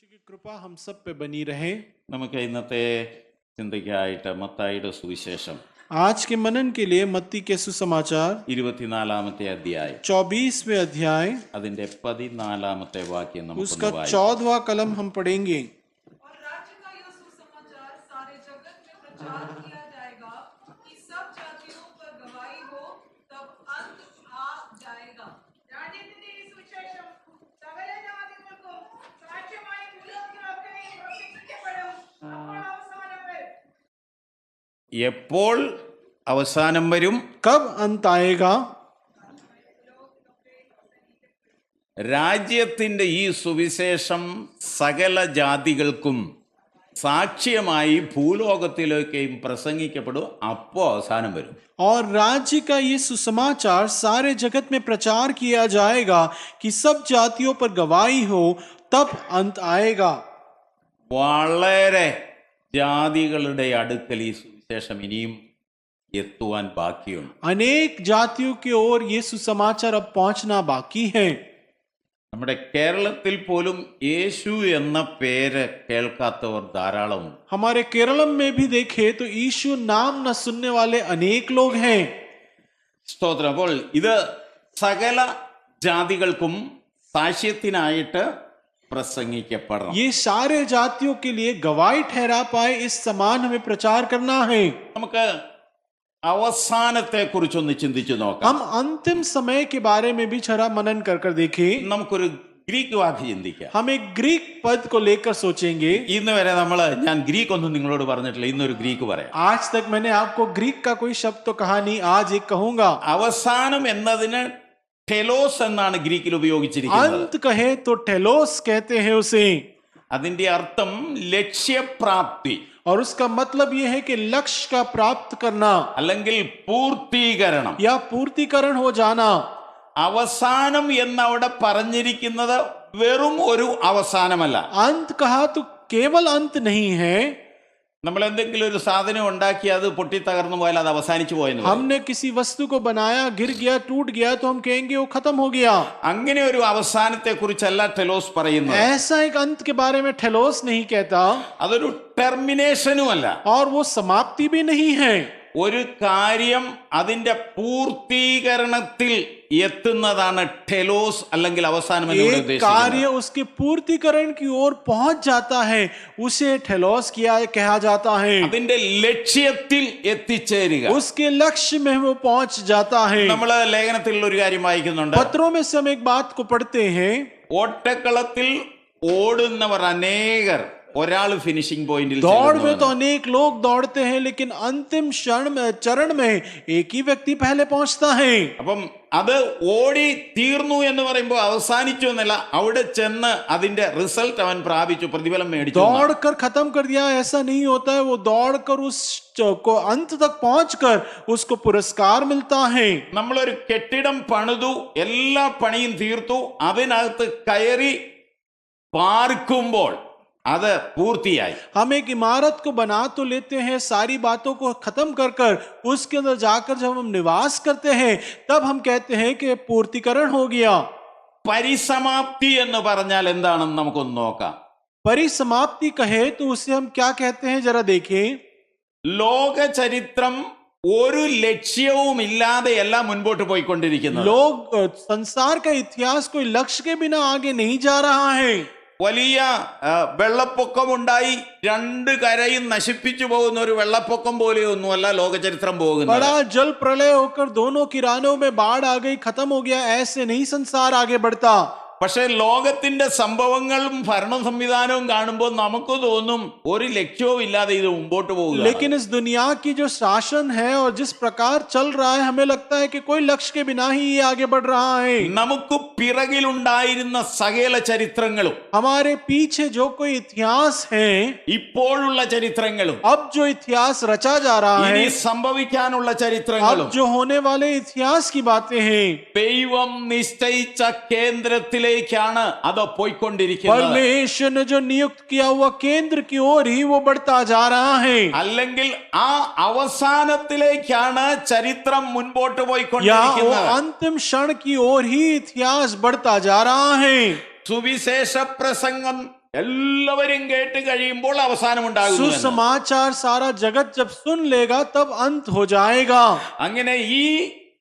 परमेश्वर की कृपा हम सब पे बनी रहे। നമുക്ക് ഇന്നത്തെ ചിന്തയ്ക്കായിട്ട് മത്തായിയുടെ സുവിശേഷം आज के मनन के लिए मत्ती के सुसमाचार 24-ാമത്തെ അധ്യായം 24वें अध्याय അതിന്റെ 14-ാമത്തെ വാക്യം നമുക്കൊന്ന് उसका വായിക്കാം. 14वां कलम हम पढ़ेंगे। और राज्य का यह सुसमाचार सारे जगत में प्रचार किया जाएगा कि सब जातियों पर गवाही हो, तब अंत आ जाएगा. രാജ്യത്തിന്റെ ഈ സുവിശേഷം സകല ജാതികൾക്കും സാക്ഷ്യമായി ഭൂലോകത്തിലൊക്കെയും പ്രസിദ്ധിക്കപ്പെടും. അപ്പോൾ അവസാനം വരും. എപ്പോൾ അവസാനം വരും? कब अंत आएगा? രാജ്യത്തിന്റെ ഈ സുവിശേഷം സകല ജാതികൾക്കും സാക്ഷ്യമായി ഭൂലോകത്തിലേക്കും പ്രസംഗിക്കപ്പെടും. അപ്പോൾ അവസാനം വരും. और राज्य का ये सुसमाचार सारे जगत में प्रचार किया जाएगा कि सब जातियों पर गवाही हो, तब अंत आएगा। വളരെ ജാതികളുടെ അടുക്കൽ ഈ സുവിശേഷം ഇനിയും എത്തുവാൻ ബാക്കിയുണ്ട്. अनेक जातियों की ओर ये सुसमाचार अब पहुंचना बाकी है। നമ്മുടെ കേരളത്തിൽ പോലും യേശു എന്ന പേര് കേൾക്കാത്തവർ ധാരാളമുണ്ട്. हमारे केरलम में भी देखे तो यीशु नाम न सुनने वाले अनेक लोग हैं। സ്തോത്രം. അപ്പോൾ ഇത് സകല ജാതികൾക്കും സാക്ഷ്യത്തിനായിട്ട് പ്രസംഗിക്കപ്പെടണം. ये सारे जातियों के लिए गवाही ठहरा पाए इस समान हमें प्रचार करना है। നമുക്ക് അവസാനത്തെ കുറിച്ചൊന്ന് ചിന്തിച്ചു നോക്കാം. हम अंतिम समय के बारे में भी जरा मनन कर कर देखें। നമുക്കൊരു ഗ്രീക്ക് വാക്ക് ചിന്തിക്കാം. हम एक ग्रीक पद को लेकर सोचेंगे। ഇന്ന് വരെ ഞാൻ ഗ്രീക്ക് ഒന്നും നിങ്ങളോട് പറഞ്ഞിട്ടില്ല. ഇന്നൊരു ഗ്രീക്ക് പറയാം. आज तक मैंने आपको ग्रीक का कोई शब्द तो कहा नहीं, आज एक कहूंगा। അവസാനം എന്നതിന് ടെലോസ് എന്നാണ് ഗ്രീക്കിൽ ഉപയോഗിച്ചിരിക്കുന്നത്. अंत कहे तो टेलोस कहते हैं उसे, അതിന്റെ അർത്ഥം ലക്ഷ്യപ്രാപ്തി और उसका मतलब यह है कि लक्ष्य का प्राप्त करना അല്ലെങ്കിൽ പൂർത്തീകരണം. या पूर्तिकरण हो जाना। അവസാനം എന്നവിടെ പറഞ്ഞിരിക്കുന്നത് വെറും ഒരു അവസാനമല്ല. अंत कहा तो केवल अंत नहीं है। നമ്മൾ എന്തെങ്കിലും ഒരു സാധനം ഉണ്ടാക്കി അത് പൊട്ടിത്തകർന്നു പോയാൽ അത് അവസാനിച്ചു പോയെന്ന് പറയും. हमने किसी वस्तु को बनाया, गिर गया, टूट गया तो हम कहेंगे वो खत्म हो गया। അങ്ങനെ ഒരു അവസാനത്തെ കുറിച്ചല്ല ടെലോസ് പറയുന്നത്. ऐसा एक अंत के बारे में ठेलोस नहीं कहता, അതൊരു ടെർമിനേഷനും അല്ല. और वो समाप्ति भी नहीं है। ഒരു കാര്യം അതിന്റെ പൂർത്തീകരണത്തിൽ എത്തുന്നതാണ് ടെലോസ് അല്ലെങ്കിൽ അവസാനം എന്നോട് एक कार्य उसके पूर्तिकरण की ओर पहुंच जाता है, उसे ठेलोस किया कहा जाता है। അതിന്റെ ലക്ഷ്യത്തിൽ എത്തിച്ചേരുക. उसके लक्ष्य में वो पहुंच जाता है। നമ്മൾ ലേഖനത്തിൽ ഒരു കാര്യം വായിക്കുന്നുണ്ട്. पत्रों में से हम एक बात को पढ़ते हैं, ഓട്ടക്കളത്തിൽ ഓടുന്നവർ അനേകർ, ഒരാൾ ഫിനിഷിംഗ് പോയിന്റിൽ दौड़ में तो अनेक लोग दौड़ते हैं, लेकिन अंतिम चरण में एक ही व्यक्ति पहले पहुंचता है। അപ്പം അത് ഓടി തീർന്നു എന്ന് പറയുമ്പോൾ അവസാനിച്ചു എന്നല്ല, അവിടെ ചെന്ന് അതിന്റെ റിസൾട്ട് അവൻ പ്രാപിച്ചു, പ്രതിഫലം മേടിച്ചു. दौड़कर खत्म कर दिया ऐसा नहीं होता है, वो दौड़कर उस को अंत तक पहुंचकर उसको पुरस्कार मिलता है। നമ്മളൊരു കെട്ടിടം പണിതു, എല്ലാ പണിയും തീർത്തു, അതിനകത്ത് കയറി പാർക്കുമ്പോൾ അത് പൂർത്തിയായി. हम एक इमारत को बना तो लेते हैं, सारी बातों को खत्म कर कर उसके अंदर जाकर जब हम निवास करते हैं तब हम कहते हैं कि पूर्तिकरण हो गया। പരിസമാപ്തി എന്ന് പറഞ്ഞാൽ എന്താണെന്ന് നമുക്കൊന്ന് നോക്കാം. परिसमाप्ति कहे तो उसे हम क्या कहते हैं, जरा देखें। ലോക ചരിത്രം ഒരു ലക്ഷ്യവുമില്ലാതെയല്ല മുൻപോട്ട് പോയിക്കൊണ്ടിരിക്കുന്നത്. लोग संसार का इतिहास कोई लक्ष्य के बिना आगे नहीं जा रहा है। വലിയ വെള്ളപ്പൊക്കമുണ്ടായി രണ്ട് കരയും നശിപ്പിച്ചു പോകുന്ന ഒരു വെള്ളപ്പൊക്കം പോലെയൊന്നുമല്ല ലോകചരിത്രം പോകുന്നത്. बड़ा जल प्रलय होकर दोनों किरानों में बाढ़ आ गई, खत्म हो गया, ऐसे नहीं संसार आगे बढ़ता। പക്ഷെ ലോകത്തിന്റെ സംഭവങ്ങളും ഭരണ സംവിധാനവും കാണുമ്പോൾ നമുക്ക് തോന്നും ഒരു ലക്ഷ്യവും ഇല്ലാതെ ഇത് മുമ്പോട്ട് പോകുക. लेकिन इस दुनिया की जो शासन है और जिस प्रकार चल रहा है, हमें लगता है कि कोई लक्ष्य के बिना ही ये आगे बढ़ रहा है। നമുക്ക് പിറകിലുണ്ടായിരുന്ന സകല ചരിത്രങ്ങളും हमारे पीछे जो कोई इतिहास है, ഇപ്പോഴുള്ള ചരിത്രങ്ങളും अब जो इतिहास रचा जा रहा ഇനി है, സംഭവിക്കാനുള്ള अब ചരിത്രങ്ങളും जो होने वाले इतिहास की बातें हैं, ദൈവം നിശ്ചയിച്ച കേന്ദ്രത്തിലേക്കാണ് അത് പോയിക്കൊണ്ടിരിക്കുന്നത്. परमेश्वर ने जो नियुक्त किया हुआ केंद्र की ओर ही वो बढ़ता जा रहा है। അല്ലെങ്കിൽ ആ അവസാനത്തിലേക്കാണ് ചരിത്രം മുൻപോട്ട് या वो പോയിക്കൊണ്ടിരിക്കുന്നത്. अंतिम क्षण की ओर ही इतिहास बढ़ता जा रहा है। സുവിശേഷ പ്രസംഗം എല്ലാവരും കേട്ട് കഴിയുമ്പോൾ അവസാനം ഉണ്ടാകുന്നു എന്ന്. सुसमाचार सारा जगत जब सुन लेगा तब अंत हो जाएगा। അങ്ങനെ ഈ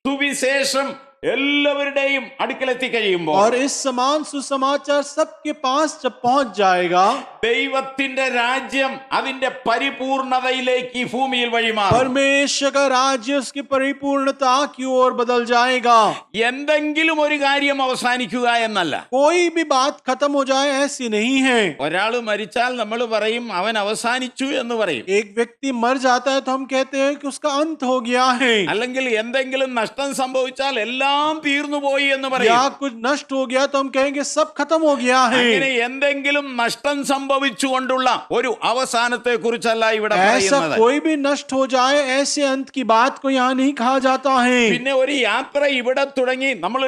സുവിശേഷം എല്ലാവരുടെയും അടുക്കലെത്തി കഴിയുമ്പോൾ और इस समान सुसमाचार सबके पास जब पहुंच जाएगा, ദൈവത്തിന്റെ രാജ്യം അതിന്റെ പരിപൂർണതയിലേക്ക് ഈ ഭൂമിയിൽ വഴിമാറും. परमेश्वर का राज्य उसकी परिपूर्णता की ओर बदल जाएगा। എന്തെങ്കിലും ഒരു കാര്യം അവസാനിക്കുക എന്നല്ല. कोई भी बात खत्म हो जाए ऐसी नहीं है। ഒരാൾ മരിച്ചാൽ നമ്മൾ പറയും അവൻ അവസാനിച്ചു എന്ന് പറയും. एक व्यक्ति मर जाता है तो हम कहते हैं कि उसका अंत हो गया है, അല്ലെങ്കിൽ എന്തെങ്കിലും നഷ്ടം സംഭവിച്ചാൽ എല്ലാം തീർന്നുപോയി എന്ന് പറയും. या कुछ नष्ट हो गया तो हम कहेंगे सब खत्म हो गया അങ്ങനെ है। എന്തെങ്കിലും നഷ്ടം സംഭവിച്ചുകൊണ്ടുള്ള ഒരു അവസാനത്തെ കുറിച്ചല്ല ഇവിടെ ऐसा പറയുന്നത്. कोई भी नष्ट हो जाए ऐसे अंत की बात को यहाँ नहीं कहा जाता है। പിന്നെ ഒരു യാത്ര ഇവിടെ തുടങ്ങി നമ്മൾ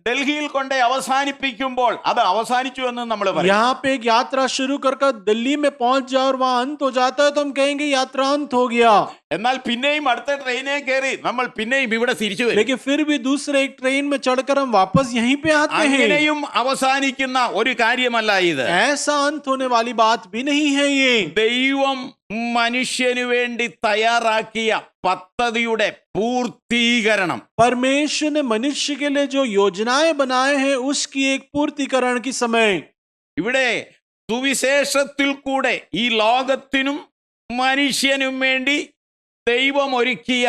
ഡൽഹിയിൽ കൊണ്ട് അവസാനിപ്പിക്കുമ്പോൾ അത് അവസാനിച്ചു എന്ന് നമ്മൾ പറയും. यहाँ पे एक यात्रा शुरू कर दिल्ली में पहुंच जाए और वहां अंत हो जाता है तो हम कहेंगे यात्रा अंत हो गया। എന്നാൽ പിന്നെയും അടുത്ത ട്രെയിനെ കയറി നമ്മൾ പിന്നെയും ഇവിടെ തിരിച്ചു വരും. लेकिन फिर भी दूसरे एक ट्रेन में चढ़कर हम वापस यहीं पे आते हैं। അങ്ങനെയും അവസാനിക്കുന്ന ഒരു കാര്യമല്ല ഇത്. ऐसा अंत होने वाली बात भी नहीं है ये। ദൈവം മനുഷ്യനു വേണ്ടി തയ്യാറാക്കിയ പദ്ധതിയുടെ പൂർത്തീകരണം. परमेश्वर ने मनुष्य के लिए जो योजनाएं बनाए हैं उसकी एक पूर्तिकरण की समय ഇവിടെ സുവിശേഷത്തിൽ കൂടെ ഈ ലോകത്തിനും മനുഷ്യനും വേണ്ടി ദൈവം ഒരുക്കിയ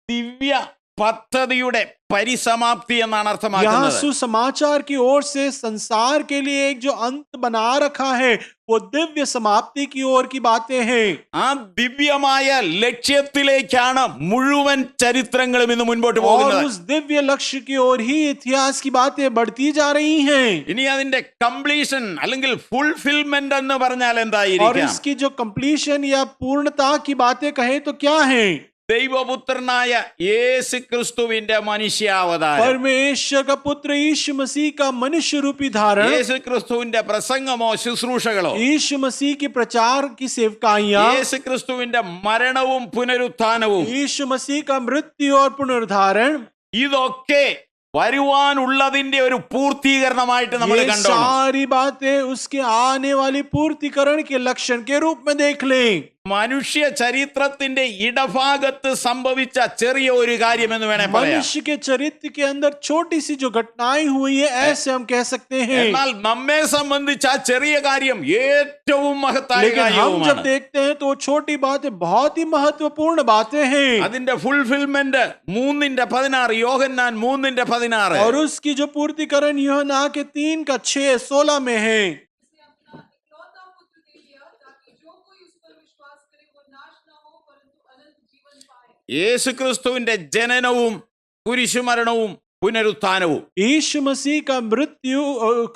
ദിവ്യ പദ്ധതിയുടെ പരിസമാപ്തി എന്നാണ് यहाँ അർത്ഥമാക്കുന്നത്. सुसमाचार की ओर से संसार के लिए एक जो अंत बना रखा है वो दिव्य समाप्ति की ओर की बातें हैं। ആ ദിവ്യമായ ലക്ഷ്യത്തിലേക്കാണ് മുഴുവൻ ചരിത്രങ്ങളും ഇന്ന് മുൻപോട്ട് और പോകുന്നത്. उस दिव्य लक्ष्य की ओर ही इतिहास की बातें बढ़ती जा रही हैं। ഇനി അതിന്റെ കംപ്ലീഷൻ അല്ലെങ്കിൽ ഫുൾഫിൽമെന്റ് എന്ന് പറഞ്ഞാൽ और എന്തായിരിക്കാം? इसकी जो कंप्लीशन या पूर्णता की बातें कहे तो क्या है? ദൈവപുത്രനായ യേശു ക്രിസ്തുവിന്റെ മനുഷ്യാവതാരം, परमेश्वर का पुत्र यीशु मसीह का मनुष्य रूपी धारण, യേശു ക്രിസ്തുവിന്റെ പ്രസംഗമോ ശുശ്രൂഷകളോ, यीशु मसीह के प्रचार की सेवकाइयां, യേശു ക്രിസ്തുവിന്റെ മരണവും പുനരുത്ഥാനവും, यीशु मसीह का मृत्यु और पुनरुद्धारण, ഇതൊക്കെ വരുവാനുള്ളതിന്റെ ഒരു പൂർത്തീകരണമായിട്ട് നമ്മൾ ये കണ്ടോണം. सारी बातें उसके आने वाली पूर्तिकरण के लक्षण के रूप में देख लें। മനുഷ്യ ചരിത്രത്തിന്റെ ഇടഭാഗത്ത് സംഭവിച്ച ചെറിയ ഒരു കാര്യം എന്ന് വേണേ പറയാം. मनुष्य के चरित्र के अंदर छोटी सी जो घटनाएं हुई है ऐसे हम कह सकते हैं। എന്നാൽ നമ്മെ സംബന്ധിച്ച് ആ ചെറിയ കാര്യം ഏറ്റവും മഹത്തായ लेकिन हम जब കാര്യവുമാണ്. देखते हैं तो छोटी बातें बहुत ही महत्वपूर्ण बातें हैं। അതിന്റെ ഫുൾഫിൽമെന്റ് 3:16 യോഹന്നാൻ 3:16. और उसकी जो पूर्तिकरण यूहन्ना के 3:6-16 में है। उसने अपना इकलौता पुत्र दे दिया ताकि जो कोई उस पर विश्वास करे वो नाश ना हो परंतु अनंत जीवन पाए। യേശുക്രിസ്തുവിന്റെ ജനനവും കുരിശുമരണവും പുനരുത്ഥാനവും यीशु मसीह का मृत्यु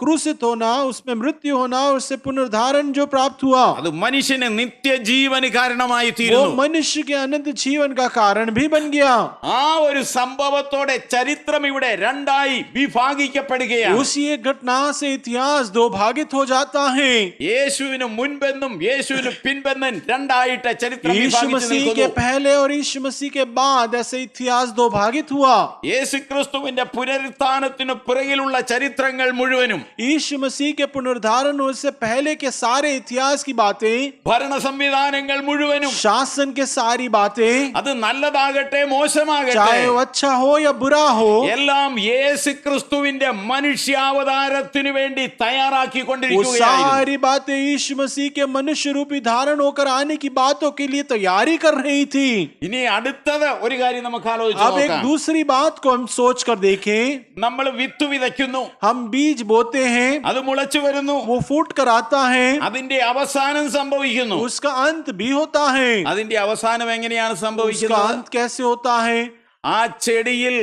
क्रूसित होना, उसमें मृत्यु होना और उससे पुनरुद्धारण जो प्राप्त हुआ അത് മനുഷ്യന് നിത്യജീവന് കാരണമായി वो തീരുന്നു. मनुष्य के अनंत जीवन का कारण भी बन गया। ആ ഒരു സംഭവത്തോടെ ചരിത്രം ഇവിടെ രണ്ടായി വിഭാഗിക്കപ്പെടുകയാണ്. उसी एक घटना से इतिहास दो भागित हो जाता है। യേശുവിന് മുൻപെന്നും യേശുവിന് പിൻപെന്നും രണ്ടായിട്ട് ചരിത്രം यीशु വിഭാഗിച്ചു मसीह के നിൽക്കുന്നു. पहले और यीशु मसीह के बाद ऐसे इतिहास दो भागित हुआ। യേശുക്രിസ്തുവിന്റെ പുനരുത്ഥാനത്തിന് പിറകിലുള്ള ചരിത്രങ്ങൾ മുഴുവനും, यीशु मसीह के पुनरुद्धारण से पहले के सारे इतिहास की बातें, ഭരണ സംവിധാനങ്ങൾ മുഴുവനും, शासन के सारी बातें, അത് നല്ലതാകട്ടെ മോശമാകട്ടെ, चाहे वो अच्छा हो या बुरा हो, എല്ലാം യേശുക്രിസ്തുവിന്റെ മനുഷ്യാവതാരത്തിനു വേണ്ടി वो തയ്യാറാക്കിക്കൊണ്ടിരിക്കുകയായിരുന്നു. सारी बातें यीशु मसीह के मनुष्य रूपी धारण होकर आने की बातों के लिए तैयारी कर रही थी। ഇനി അടുത്തത് ഒരു കാര്യം നമുക്ക് ആലോചിച്ച് अब एक നോക്കാം. दूसरी बात को हम सोच कर देखें। നമ്മൾ വിത്ത് വിതയ്ക്കുന്നു, हम बीज बोते हैं, അത് മുളച്ചു വരുന്നു, वो फूट कर आता है, അതിന്റെ അവസാനം സംഭവിക്കുന്നു. उसका अंत भी होता है। അതിന്റെ അവസാനം എങ്ങനെയാണ് उसका സംഭവിക്കുന്നത്? अंत कैसे होता है? ആ ചെടിയിൽ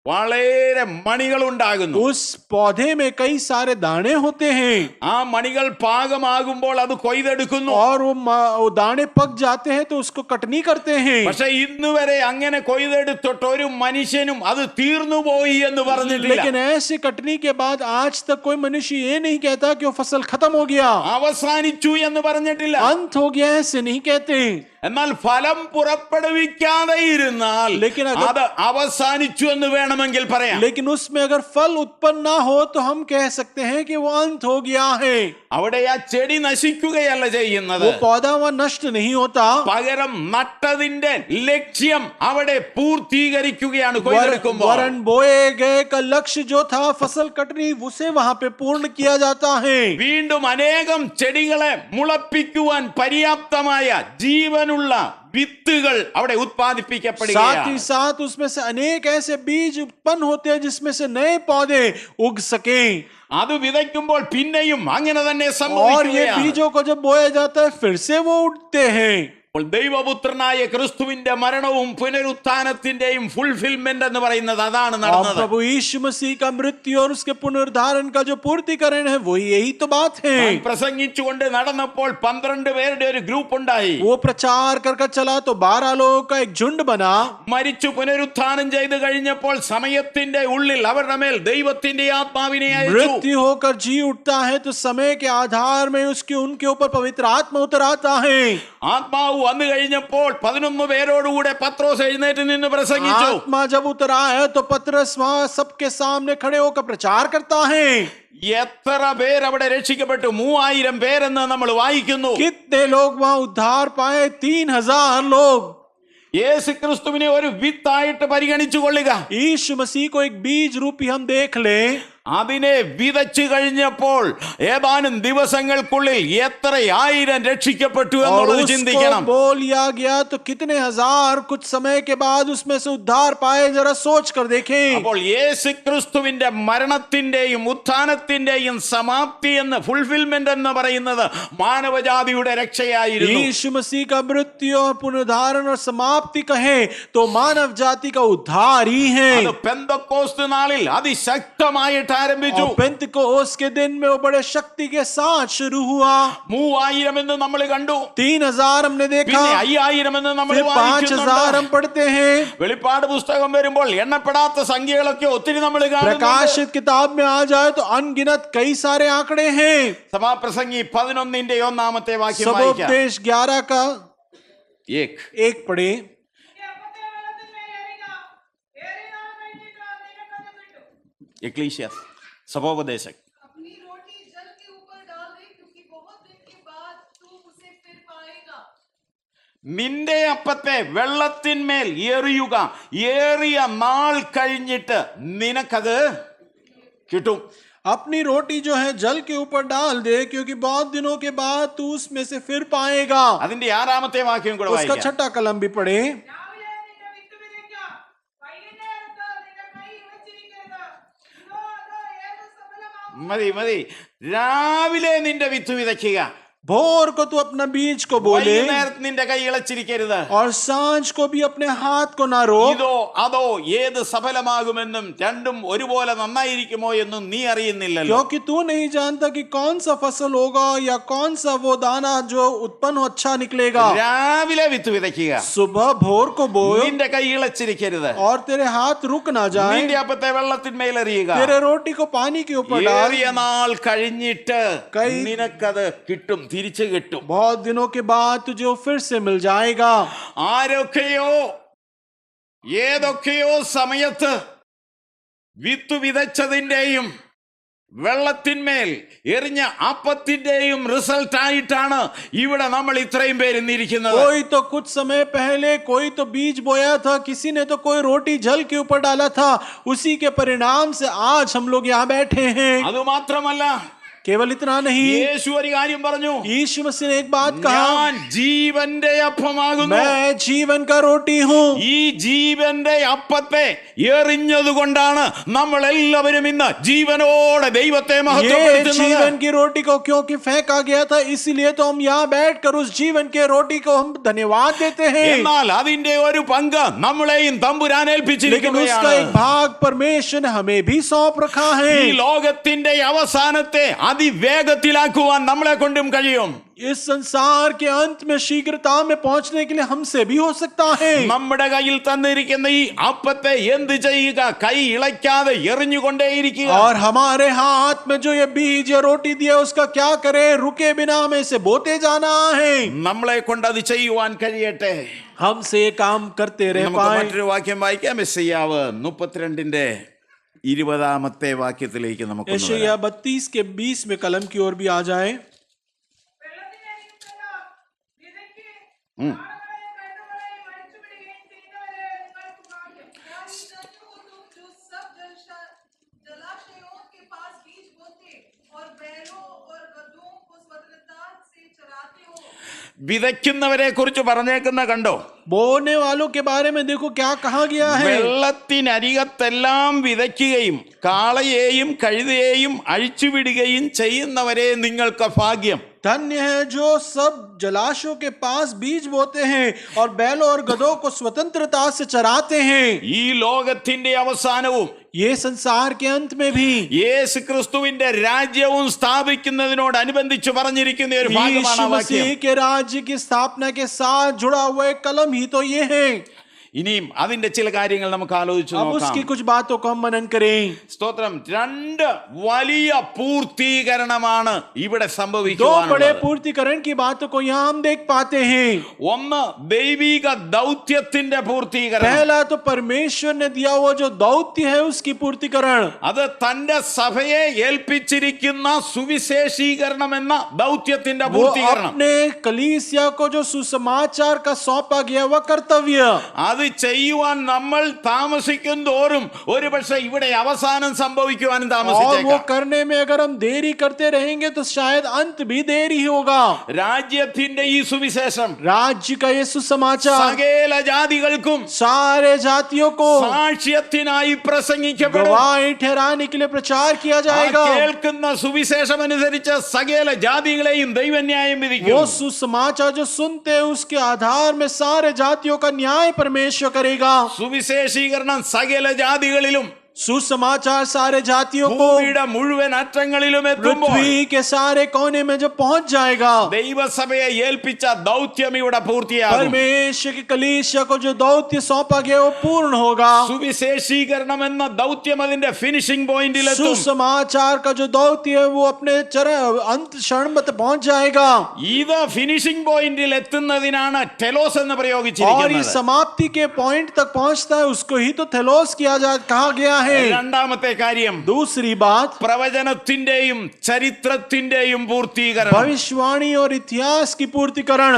വളരെ മണികൾ ഉണ്ടാകുന്നു. उस पौधे में कई सारे दाने होते हैं ആ മണികൾ പാകമാകുമ്പോൾ അത് കൊയ്തെടുക്കുന്നു. और वो दाने पक जाते हैं तो उसको कटनी करते हैं। പക്ഷെ ഇന്നുവരെ അങ്ങനെ കൊയ്തെടുത്തിട്ട് ഒരു മനുഷ്യനും അത് തീർന്നുപോയി എന്ന് പറഞ്ഞിട്ടില്ല. लेकिन ऐसे कटनी के बाद आज तक कोई मनुष्य ये नहीं कहता कि वो फसल खत्म हो गया, അവസാനിച്ചു എന്ന് പറഞ്ഞിട്ടില്ല. अंत हो गया, ऐसे नहीं कहते। എന്നാൽ ഫലം പുറപ്പെടുവിക്കാതെ ഇരുന്നാൽ लेकिन अगर- അത് അവസാനിച്ചു എന്ന് വേണമെങ്കിൽ പറയാം. लेकिन उसमें अगर फल उत्पन्न ना हो तो हम कह सकते हैं कि वो अंत हो गया है. അവിടെ ആ ചെടി നശിക്കുകയല്ല ചെയ്യുന്നത്. वो पौधा वहां नष्ट नहीं होता, പകരം നട്ടതിന്റെ ലക്ഷ്യം അവിടെ പൂർത്തീകരിക്കുകയാണ് കൊയ്തെടുക്കുമ്പോൾ. वरन बोए गए का लक्ष्य जो था फसल कटनी उसे वहां पे पूर्ण किया जाता है. വീണ്ടും അനേകം ചെടികളെ മുളപ്പിക്കുവാൻ പര്യാപ്തമായ ജീവനുള്ള വിത്തുകൾ അവിടെ साथ ഉത്പാദിപ്പിക്കപ്പെടുകയാണ്. ही साथ उसमें से अनेक ऐसे बीज उत्पन्न होते हैं जिसमें से नए पौधे उग सके. അത് വിതയ്ക്കുമ്പോൾ പിന്നെയും അങ്ങനെ തന്നെ और ये സംഭവിക്കുകയാണ്. बीजों को जब बोया जाता है फिर से वो उठते हैं. അപ്പോൾ ദൈവപുത്രനായ ക്രിസ്തുവിന്റെ മരണവും പുനരുത്ഥാനത്തിന്റെയും ഫുൾഫിൽമെന്റ് എന്ന് പറയുന്നത് അതാണ് और നടന്നത്. प्रभु यीशु मसीह का मृत्यु और उसके पुनरुद्धारण का जो पूर्तिकरण है वही यही तो बात है. താൻ പ്രസംഗിച്ചുകൊണ്ട് നടന്നപ്പോൾ 12 പേരുടെ ഒരു ഗ്രൂപ്പ് ഉണ്ടായി. वो प्रचार कर चला तो 12 लोगों का एक झुंड बना. മരിച്ചു പുനരുത്ഥാനം ചെയ്ത് കഴിഞ്ഞപ്പോൾ സമയത്തിന്റെ ഉള്ളിൽ അവരുടെ മേൽ ദൈവത്തിന്റെ ആത്മാവിനെ അയച്ചു. मृत्यु होकर जी उठता है तो समय के आधार में उसके उनके ऊपर पवित्र आत्मा उतर आता है. ആത്മാവ് വന്നു കഴിഞ്ഞപ്പോൾ 11 പേരോടുകൂടെ പത്രോസ് എഴുന്നേറ്റ് നിന്ന് പ്രസംഗിച്ചു. आत्मा जब उतरा है तो पतरस वहां सबके सामने खड़े होकर प्रचार करता है. എത്ര പേർ അവിടെ രക്ഷിക്കപ്പെട്ടു? 3000 പേരെന്ന് നമ്മൾ വായിക്കുന്നു. कितने लोग वहां उद्धार पाए? 3000 लोग. യേശു ക്രിസ്തുവിനെ ഒരു വിത്തായിട്ട് പരിഗണിച്ചു കൊള്ളുക. यीशु मसीह को एक बीज रूपी हम देख ले. അതിനെ വിതച്ചു കഴിഞ്ഞപ്പോൾ ഏതാനും ദിവസങ്ങൾക്കുള്ളിൽ എത്ര ആയിരം രക്ഷിക്കപ്പെട്ടു और എന്നുള്ളത് उसको ചിന്തിക്കണം. बोल लिया गया तो कितने हजार कुछ समय के बाद उसमें से उद्धार पाए, जरा सोच कर देखें. അപ്പോൾ യേശു ക്രിസ്തുവിന്റെ മരണത്തിന്റെയും ഉത്ഥാനത്തിന്റെയും സമാപ്തി എന്ന് ഫുൾഫിൽമെന്റ് എന്ന് പറയുന്നത് മാനവജാതിയുടെ രക്ഷയായിരുന്നു. यीशु मसीह का मृत्यु और पुनरुद्धारण और समाप्ति कहे तो मानव जाति का उद्धार ही है. അത് പെന്തക്കോസ്ത് നാളിൽ അതിശക്തമായിട്ട് ആരംഭിച്ചു. और पेंतकोस्त के दिन में वो बड़े शक्ति के साथ शुरू हुआ. 3000 എന്ന് നമ്മൾ കണ്ടു. 3000 हमने देखा, പിന്നെ 5000 എന്ന് നമ്മൾ फिर 5000 हम पढ़ते हैं. വെളിപ്പാട് പുസ്തകം വരുമ്പോൾ എണ്ണപ്പെടാത്ത സംഖ്യകളൊക്കെ ഒത്തിരി നമ്മൾ കാണുന്നു. प्रकाशित किताब में आ जाए तो अनगिनत कई सारे आंकड़े हैं. സഭാപ്രസംഗി 11ന്റെ 1-ാമത്തെ വാക്യം വായിക്കാം. सबोपदेश 11 का 1 पढ़े. നിന്റെ അപ്പത്തെ വെള്ളത്തിന്മേൽ എറിയുക. ഏറിയ നാൾ കഴിഞ്ഞിട്ട് നിനക്കത് കിട്ടും. എക്ലീസിയാസ് സഭോപദേശകൻ. अपनी रोटी जल के ऊपर डाल दे क्योंकि बहुत दिन के बाद तू उसे फिर पाएगा. നിന്റെ അപ്പത്തെ വെള്ളത്തിന്മേൽ എറിയുക, ഏറിയ നാൾ കഴിഞ്ഞിട്ട് നിനക്കത് കിട്ടും. अपनी रोटी जो है जल के ऊपर डाल दे क्योंकि बहुत दिनों के बाद तू उसमें से फिर पाएगा. അതിന്റെ 6-ാമത്തെ വാക്യം കൂടെ उसका വായിക്കാം. 6 कलम भी पढ़े. രാവിലെ നിന്റെ വിത്ത് വിതയ്ക്ക. വൈകുന്നേരത്ത് നിന്റെ കൈ വച്ചിരിക്കരുത്. ഇതോ അതോ ഏത് സഫലമാകും. മതി. രാവിലെ നിന്റെ വിത്ത് വിതയ്ക്കുക, भोर को तू अपना बीज को बोले വൈകുന്നേരത്ത് നിന്റെ കൈ ഇളച്ചിരിക്കരുത്. और सांझ को भी अपने हाथ को ना रोक. ഇതോ അതോ ഏത് സഫലമാകുമെന്നും രണ്ടും ഒരുപോലെ നന്നായിരിക്കുമോ എന്നും നീ അറിയുന്നില്ലല്ലോ. क्योंकि तू नहीं जानता कि कौन सा फसल होगा या कौन सा वो दाना जो उत्पन्न हो अच्छा निकलेगा. രാവിലെ വിത്ത് വിതയ്ക്കുക, सुबह भोर को बोए നിന്റെ കൈ ഇളച്ചിരിക്കരുത്. और तेरे हाथ रुक ना जाए. നിന്റെ അപ്പത്തെ വെള്ളത്തിന്മേൽ എറിയുക, तेरे रोटी को पानी के ऊपर डाल. ഏറിയ നാൾ കഴിഞ്ഞിട്ട് കൈ- നിനക്കത് കിട്ടും, തിരിച്ചു കിട്ടും. बहुत दिनों के बाद तुझे वो फिर से मिल जाएगा. ആരൊക്കെയോ ഏതൊക്കെയോ സമയത്ത് വിത്ത് വിതച്ചതിന്റെയും വെള്ളത്തിന്മേൽ എറിഞ്ഞ അപ്പത്തിന്റെയും റിസൾട്ട് ആയിട്ടാണ് ഇവിടെ നമ്മൾ ഇത്രയും പേര് ഇന്നിരിക്കുന്നത്. कोई तो कुछ समय पहले कोई तो बीज बोया था, किसी ने तो कोई रोटी जल के ऊपर डाला था, उसी के परिणाम से आज हम लोग यहाँ बैठे हैं. അതുമാത്രമല്ല, केवल इतना नहीं, യേശു ഒരു കാര്യം പറഞ്ഞു. यीशु मसीह ने एक बात कहा, ഞാൻ ജീവന്റെ അപ്പമാകുന്നു. मैं जीवन का रोटी हूँ. ഈ ജീവന്റെ അപ്പത്തെ എറിഞ്ഞതുകൊണ്ടാണ് നമ്മൾ എല്ലാവരും ഇന്ന് ജീവനോടെ ദൈവത്തെ ये മഹത്വപ്പെടുത്തുന്നത്. जीवन की रोटी को क्योंकि फेंका गया था, इसीलिए तो हम यहाँ बैठकर उस जीवन के रोटी को हम धन्यवाद देते हैं. എന്നാൽ അതിന്റെ ഒരു പങ്ക് നമ്മളെയും തമ്പുരാൻ लेकिन उसका ഏൽപ്പിച്ചിരിക്കുകയാണ്. एक भाग परमेश्वर ने हमें भी सौंप रखा है. ഈ ലോകത്തിന്റെ അവസാനത്തെ അതിവേഗത്തിലാക്കുവാൻ നമ്മളെ കൊണ്ടും കഴിയും. इस संसार के अंत में शीघ्रता में पहुंचने के लिए हमसे भी हो सकता है. നമ്മുടെ കയ്യിൽ തന്നിരിക്കുന്ന ഈ അപ്പത്തെ എന്ത് ചെയ്യുക? കൈ ഇളക്കാതെ എറിഞ്ഞുകൊണ്ടേയിരിക്കുക. और हमारे हाथ में जो ये बीज या रोटी दिया उसका क्या करे? रुके बिना हमें इसे बोते जाना है. നമ്മളെ കൊണ്ട് അത് ചെയ്യുവാൻ കഴിയട്ടെ. हमसे ये काम करते रह നമുക്ക് पाए. മറ്റൊരു വാക്യം വായിക്കാം. യെശയ്യാവ് 32 20 വാക്യത്തിലേക്ക് നമുക്ക് ഒന്ന് വരാം. यशायाह 32 के 20 में कलम की ओर भी आ जाए. വെള്ളത്തിനരികത്തുള്ള വിതയ്ക്ക് ആളുകളെയും കഴുതകളെയും അഴിച്ചുവിടുകയും ചെയ്യുന്നവരെ നിങ്ങൾക്ക് ഭാഗ്യം. न्यायी धन्य हो तुम जो सब जलाशयों के पास बीज बोते और बैलों और गधों को स्वतंत्रता से चराते हो. വിതയ്ക്കുന്നവരെ കുറിച്ച് പറഞ്ഞേക്കുന്ന കണ്ടോ? बोने वालों के बारे में देखो क्या कहा गया है. വെള്ളത്തിനരികത്തെല്ലാം വിതയ്ക്കുകയും കാളയെയും കഴുതയെയും അഴിച്ചുവിടുകയും ചെയ്യുന്നവരെ നിങ്ങൾക്ക് ഭാഗ്യം. धन्य है जो सब जलाशयों के पास बीज बोते हैं और बैलों और गधों को स्वतंत्रता से चराते हैं. ഈ ലോകത്തിന്റെ അവസാനവും ये संसार के अंत में भी യേശു ക്രിസ്തുവിന്റെ രാജ്യവും സ്ഥാപിക്കുന്നതിനോടനുബന്ധിച്ച് പറഞ്ഞിരിക്കുന്ന ഒരു ഭാഗമാണ് यीशु ആ വാക്യം. मसीह के राज्य की स्थापना के साथ जुड़ा हुआ एक कलम ही तो ये है. ഇനിയും അതിന്റെ ചില കാര്യങ്ങൾ നമുക്ക് ആലോചിച്ച് अब നോക്കാം. उसकी कुछ बातों को हम मनन करें. സ്തോത്രം. 2 വലിയ പൂർത്തീകരണമാണ് ഇവിടെ दो बड़े സംഭവിക്കുന്നത്. पूर्तिकरण की बातों को यहाँ हम देख पाते हैं. ഒന്ന് ദൈവിക ദൗത്യത്തിന്റെ പൂർത്തീകരണം. पहला तो परमेश्वर ने दिया हुआ जो दौत्य है उसकी पूर्तिकरण. അത് തന്റെ സഭയെ ഏൽപ്പിച്ചിരിക്കുന്ന സുവിശേഷീകരണം എന്ന ദൗത്യത്തിന്റെ वो പൂർത്തീകരണം. अपने कलीसिया को जो सुसमाचार का सौंपा गया वह कर्तव्य. അത് ചെയ്യുവാൻ നമ്മൾ താമസിക്കും തോറും ഒരു പക്ഷെ ഇവിടെ അവസാനം സംഭവിക്കുവാനും और वो താമസിച്ചേക്കാം. करने में अगर हम देरी करते रहेंगे तो शायद अंत भी देरी होगा. രാജ്യത്തിന്റെ ഈ സുവിശേഷം राज्य का ये सुसमाचार സകല ജാതികൾക്കും सारे जातियों को സാക്ഷ്യത്തിനായി പ്രസംഗിക്കപ്പെടും. गवाही ठहराने के लिए प्रचार किया ആ जाएगा. കേൾക്കുന്ന സുവിശേഷം അനുസരിച്ച് സകല ജാതികളെയും ദൈവന്യായം वो വിധിക്കും. सुसमाचार जो सुनते हैं उसके आधार में सारे जातियों का न्याय परमेश्वर करेगा. സുവിശേഷീകരണം സകല ജാതികളിലും सुसमाचार सारे जातियों को ഭൂമിയുടെ മുഴുവൻ അറ്റങ്ങളിലും എത്തുമ്പോൾ पृथ्वी के सारे कोने में जब पहुंच जाएगा ദൈവസഭയെ ഏൽപ്പിച്ച ദൗത്യം ഇവിടെ പൂർത്തിയാകും. परमेश्वर की कलीसिया को जो दौत्य सौंपा गया वो पूर्ण होगा. സുവിശേഷീകരണം എന്ന ദൗത്യം അതിന്റെ ഫിനിഷിംഗ് പോയിന്റിൽ എത്തും. सुसमाचार का जो दौत्य है वो अपने अंत क्षण में पहुंच जाएगा. ഇത് ഫിനിഷിംഗ് പോയിന്റിൽ എത്തുന്നതിനാണ് ടെലോസ് എന്ന് और ये പ്രയോഗിച്ചിരിക്കുന്നത്. समाप्ति के पॉइंट तक पहुंचता है उसको ही तो थेलोस कहा गया है. രണ്ടാമത്തെ കാര്യം दूसरी बात പ്രവചനത്തിന്റെയും ചരിത്രത്തിന്റെയും പൂർത്തീകരണം. भविष्यवाणी और इतिहास की पूर्तिकरण.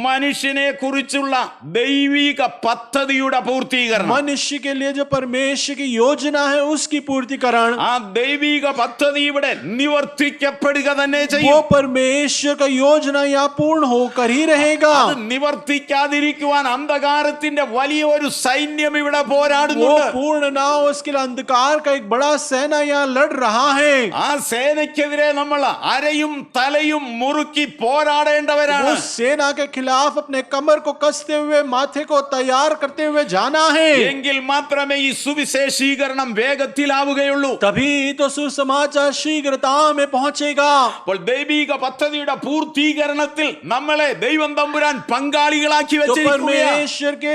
മനുഷ്യനെ കുറിച്ചുള്ള ദൈവിക പദ്ധതിയുടെ പൂർത്തീകരണം. मनुष्य के लिए जो परमेश्वर की योजना है उसकी पूर्तिकरण. ആ ദൈവിക പദ്ധതി ഇവിടെ നിവർത്തിക്കപ്പെടുക തന്നെ वो ചെയ്യും. परमेश्वर का योजना यहाँ पूर्ण होकर ही रहेगा. അത് നിവർത്തിക്കാതിരിക്കുവാൻ അന്ധകാരത്തിന്റെ വലിയ ഒരു സൈന്യം ഇവിടെ वो പോരാടുന്നുണ്ട്. पूर्ण ना हो उसके लिए अंधकार का एक बड़ा सेना यहाँ लड़ रहा है. ആ സേനയ്ക്കെതിരെ നമ്മൾ അരയും തലയും മുറുക്കി പോരാടേണ്ടവരാണ്. उस सेना के खिलाफ अपने कमर को कसते हुए माथे को तैयार करते हुए जाना है. എങ്കിൽ മാത്രമേ ഈ സുവിശേഷീകരണം വേഗത്തിലാവുകയുള്ളൂ. तभी तो सुसमाचार शीघ्रता में पहुंचेगा. അപ്പോൾ ദൈവിക പദ്ധതിയുടെ പൂർത്തീകരണത്തിൽ നമ്മളെ ദൈവം തമ്പുരാൻ പങ്കാളികളാക്കി तो വെച്ചിരിക്കുകയാണ്. परमेश्वर के